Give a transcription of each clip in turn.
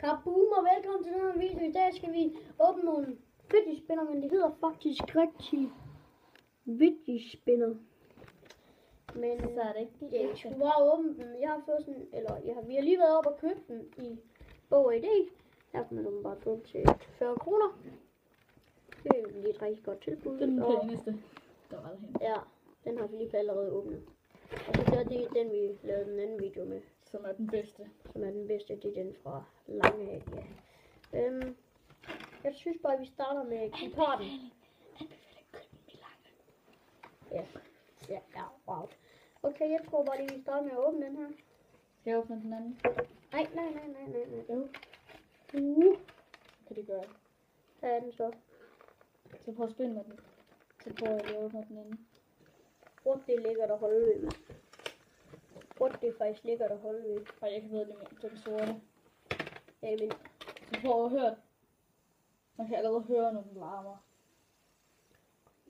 Kaboom og velkommen til den her video. I dag skal vi åbne nogle fidget spinner, men det hedder faktisk rigtig fidget spinner. Men så er det ikke det. Jeg skulle bare åbne den. Jeg har fået sådan, vi har lige været oppe og købt den i Bog ID. Her kan man bare få til 40 kroner. Det er lige et rigtig godt tilbud. Den pæneste. Der var derhen. Ja, den har vi lige allerede åbnet. Og så er det den, vi lavede den anden video med. Som er den bedste. Som er den bedste, det er den fra Lange af, ja. Jeg synes bare, at vi starter med Geparden. Anbefaling, køb den i Lange. Ja, wow. Okay, jeg tror bare lige, vi starter med at åbne den her. Skal jeg åbne den anden? Nej. Jo. Kan det gøre? Hvad er den så? Så prøv at spille med den. Så prøver jeg lige at åbne den anden. Hvor det er lækkert at holde ved med. Hvor det er faktisk lækkert at holde ved. Og jeg kan bedre lide den sorte. Ja, men Så prøv at høre den. Man kan allerede høre, når den larmer.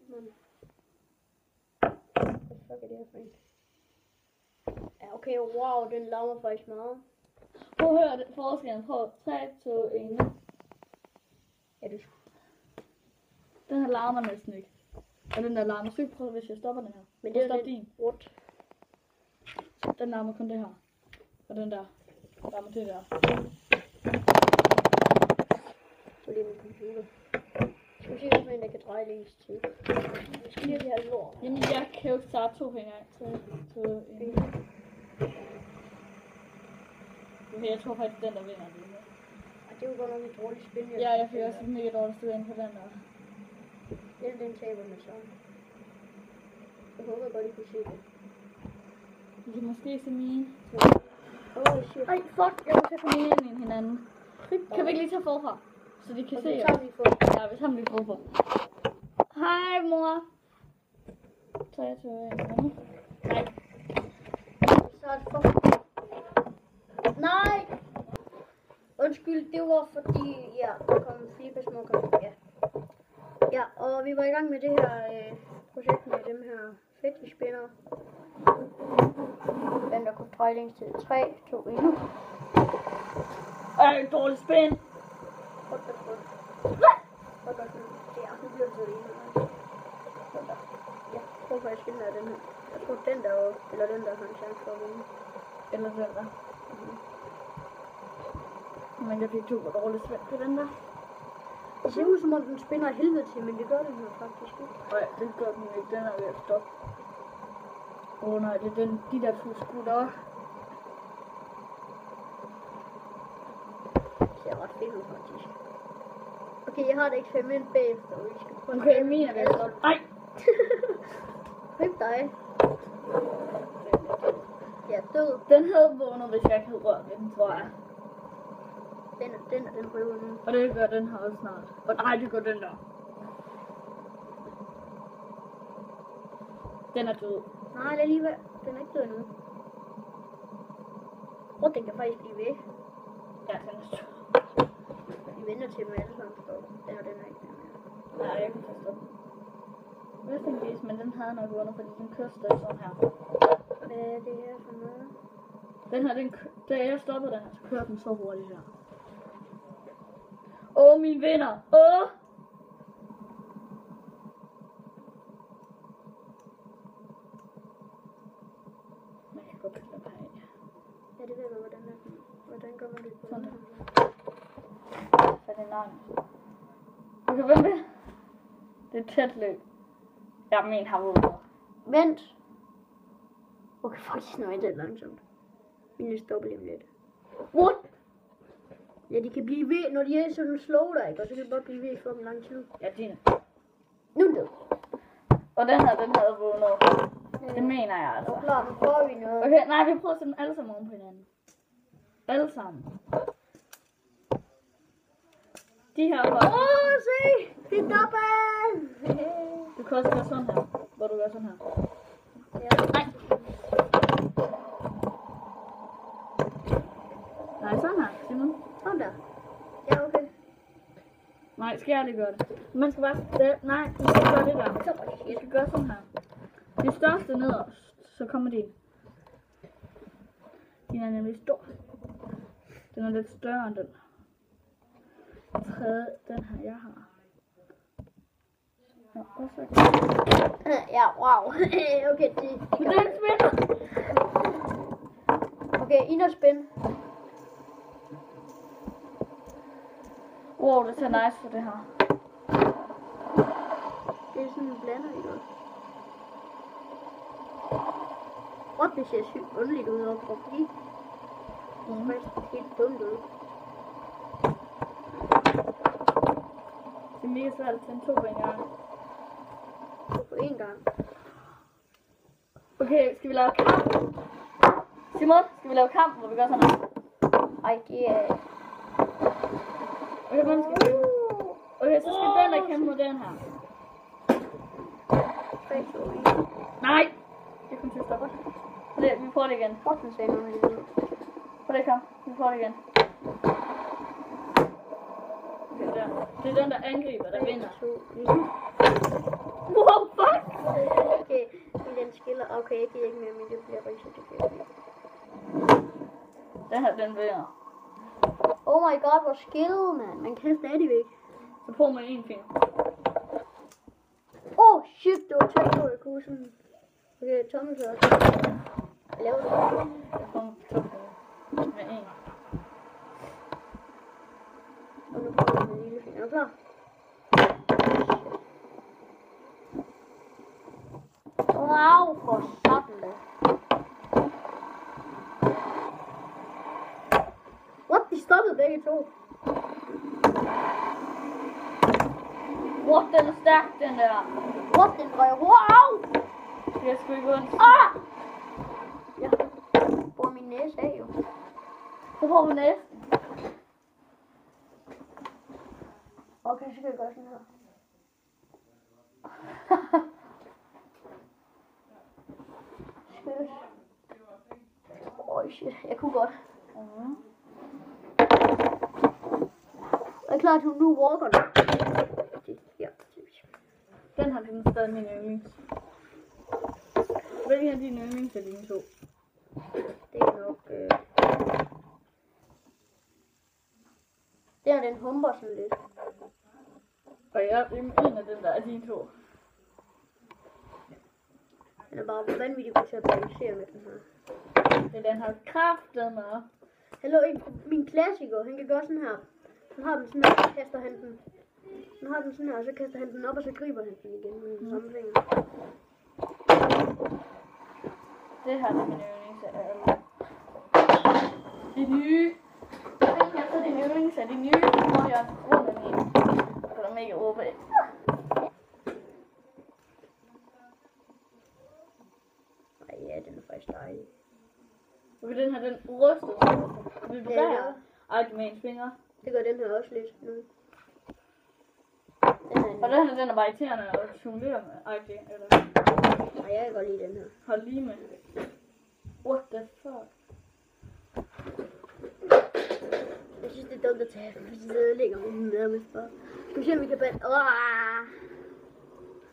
Hvad fuck er det her for en? Ja, okay, wow, den larmer faktisk meget. Prøv at høre den forskellen. Prøv 3, 2, 1. Ja, du Den her larmer næsten ikke. Og den der larmer sygt. Prøv hvis jeg stopper den her. Men det er stop den din. rødt. Den larmer kun det her. Og den der larmer det der. Så lige min computer. Skal vi se, hvis man der kan dreje længst til. Jeg skal lige have lort. Jamen jeg kan jo ikke starte 2 fingre. 3, 2, 1. Okay, jeg tror faktisk den der vinder det her. Og det er jo godt nok et dårligt spil. Ja, jeg fik også et mega dårligt sted ind på den der. Den taber med så. Jeg håber godt, I kunne se det. Vi kan måske se mine. Shit. Ej, fuck, jeg må tage for mine ind i hinanden. Kan vi ikke lige tage forfra? Så de kan Og se så os. tager vi for. Ja, vi tager dem lige forfra. Hej, mor. 3, 2, 1. Nej. Så er det for. Nej! Undskyld, det var fordi, ja, der kom flere små kampe, ja. Ja, og vi var i gang med det her projekt med dem her fidget spinner. Den der kunne dreje længst til 3, 2, 1. Ej, dårligt spænd. What the fuck? Ja, nu bliver det så ene. Ja, jeg tror faktisk, den er den her. Jeg tror den der også, eller den der har en chance for at vinde. Eller den der. Men jeg fik 2 dårligt spænd på den der. Det ser ud som om den spinner af helvede til, men det gør den her faktisk ikke. Nej, det gør den ikke. Den er ved at stoppe. Nej, det er de der 2 skutter. Det ser ret fedt ud faktisk. Okay, jeg har et eksperiment bagefter, og vi skal prøve Okay, min er ved at stoppe. Ej! Hvem dig? Ja, død. Den havde vundet, hvis jeg ikke havde rørt ved den, tror jeg. Den røver nu. Og det gør den her også snart. Og nej, det gør den der. Den er død. Nej, lad lige være. Den er ikke død endnu. Den kan faktisk blive væk. Ja, den er død. Vi venter til dem alle sammen står. Den er ikke mere. Nej, jeg kan forstå. Hvis men den havde nok vundet, fordi den kørte sådan her. Hvad er det her for noget? Den her, da jeg stoppede den her, så kørte den så hurtigt her. Åh, min venner! Åh! Man kan godt pille den her af. Ja, det ved jeg, hvordan er. Hvordan gør man det på Sådan den der. her? Så det er langt. Okay, hvem vil? Det er tæt løb. Jeg mener, har vundet. Vent! Okay, faktisk nu er det langsomt. Mine stopper lige om lidt. What? Ja, de kan blive ved, når de er sådan slow der, ikke? Og så kan de bare blive ved for en lang tid. Ja, din. Nu er det. Og den havde vundet. Det mener jeg altså. Og klar, nu prøver vi noget. Okay, nej, vi prøver at sætte dem alle sammen oven på hinanden. Alle sammen. De her var... Se! Det er dobbelt! Du kan også gøre sådan her. Hvor du gør sådan her. Ja. Nej. Nej, sådan her, Simon. Sådan der. Ja, okay. Nej, skal jeg lige gøre det? Man skal bare... Nej, du skal gøre det der. Så var det Du shit. skal gøre sådan her. Det største nederst, så kommer din. Din er nemlig stor. Den er lidt større end den. tredje, den her jeg har. Ja, og så Ja, wow. Okay, det den spænder. Okay, ind og spænd. Wow, det ser nice for det her. Det er sådan en blander, ikke også? Det ser sygt underligt ud og fordi. Det er faktisk helt dumt ud. Det er mega svært at tænde 2 på en gang. På en gang. Okay, skal vi lave kamp? Simon, skal vi lave kamp, hvor vi gør sådan her? Ej, det er... Okay, hvem skal vi? Okay, så skal den der kæmpe mod den her. Nej! Det kommer til at stoppe. Vi prøver det igen. Hvorfor sagde noget med det? Prøv det, kom. Vi prøver det igen. Okay, der. Det er den, der angriber, der vinder. Wow, fuck! Okay, den skiller. Okay, jeg giver ikke mere, men det bliver rigtig det. Den her, den vinder. Oh my god, hvor skillet, mand. Man kan stadigvæk. Så prøv med en finger. Oh shit, det var tæt på, jeg kunne sådan... Okay, Thomas også. Jeg laver det. Jeg prøver med 2 fingre. Med en. Og nu prøver jeg med en lille finger. Er du klar? Wow, for sådan da. What? De stoppede begge to. What, den er stærk, den der. What? Den røg. Wow! Jeg skal ikke ondt. Ah! Jeg får min næse af, jo. Så prøver vi næsten. Okay, så kan jeg gøre sådan her. Skøs. Shit, jeg kunne godt. Jeg er klar til nu walker den. Ja. Den har den stadig min yndlings. Hvilken af dine yndlings er dine 2? Det er nok... Det er den humper sådan lidt. Og jeg er en af dem, der er dine 2. Den er bare vanvittigt god til at balancere med den her. Det er den her kraftedeme. Hallo, min klassiker, han kan gøre sådan her. Han har den sådan her, så kaster han den. Han har den sådan her, og så kaster han den op, og så griber han den igen med den samme finger. Det her er min yndlings af alle. De nye. Jeg så din yndlings af de nye, hvor jeg er rundt af min. Så er mega åbent. Ej, ja, den er faktisk dejlig. Okay, den her, den rystede. Vibrerer. Ej, med ens fingre. Det gør den her også lidt nu. Og den her, den er bare irriterende at jonglere med. Ej, det eller... Ej, jeg kan godt lide den her. Hold lige med. What the fuck? Jeg synes, det er dumt at tage, fordi det ødelægger mig nærmest bare. Skal vi se, om vi kan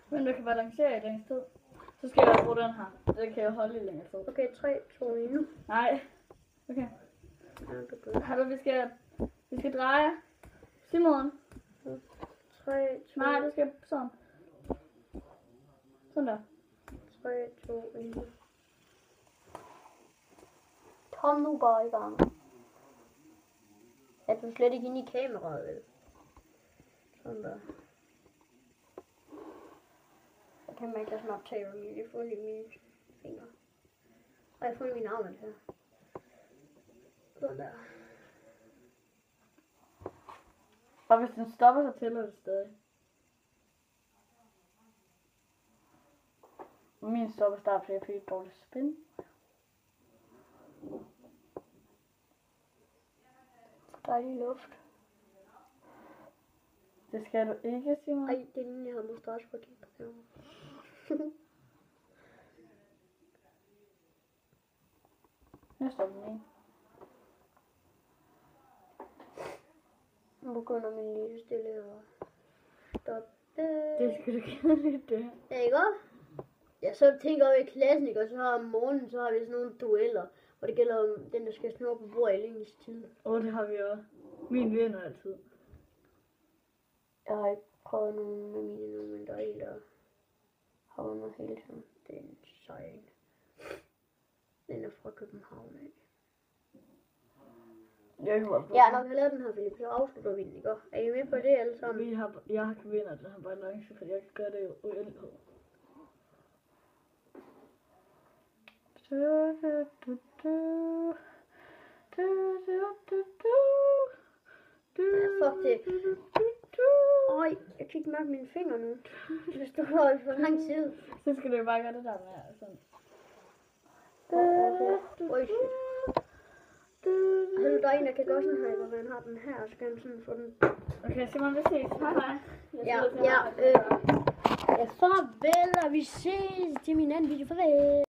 Men du kan balancere i den sted. Så skal jeg bruge den her. Den kan jeg holde i længere tid. Okay, 3, 2, 1 nu. Nej. Okay. Ja, det er godt. Hallo, vi skal dreje. Simon. 3, 2, Nej, det skal sådan. Sådan der. 3, 2, 1. Kom nu bare i gang. Jeg er slet ikke inde i kameraet, vel? Sådan der. Så kan man ikke snart tage mine fund i mine fingre. Og jeg har fundet min arm her. Sådan der. Og hvis den stopper, så tæller det stadig. Min stopper starter, så jeg fik et dårligt spin. Dejlig luft. Det skal du ikke, Simon. Ej, det er den, jeg har mustache på kigge på kamera. Jeg stopper min. Nu begynder min lille stille at stoppe. Det skal du kedeligt, det. Ja, ikke også? Ja, så tænker jeg i klassen, ikke? Og så har om morgenen, så har vi sådan nogle dueller, hvor det gælder om den, der skal snurre på bordet i længst tid. Det har vi også. Min vinder altid. Jeg har ikke prøvet nogen med mine nu, men der er en, der har vundet hele tiden. Det er en sejl. Den er fra København af. Jeg håber på. Ja, når vi har lavet den her, Philip, så afslutter vi den, ikke? Er I med på det alle sammen? Jeg kan vinde den her balance, for jeg kan gøre det i uendelighed. Fuck det. Øj, jeg kan ikke mærke mine fingre nu. Det står for lang tid. Så skal du jo bare gøre det der med sådan. Øj, shit. Der er en, der kan gøre sådan her, hvor man har den her, og så kan man sådan få den. Okay, Simon, vi ses. Hej hej. Ja, farvel, og vi ses til min anden video. Farvel.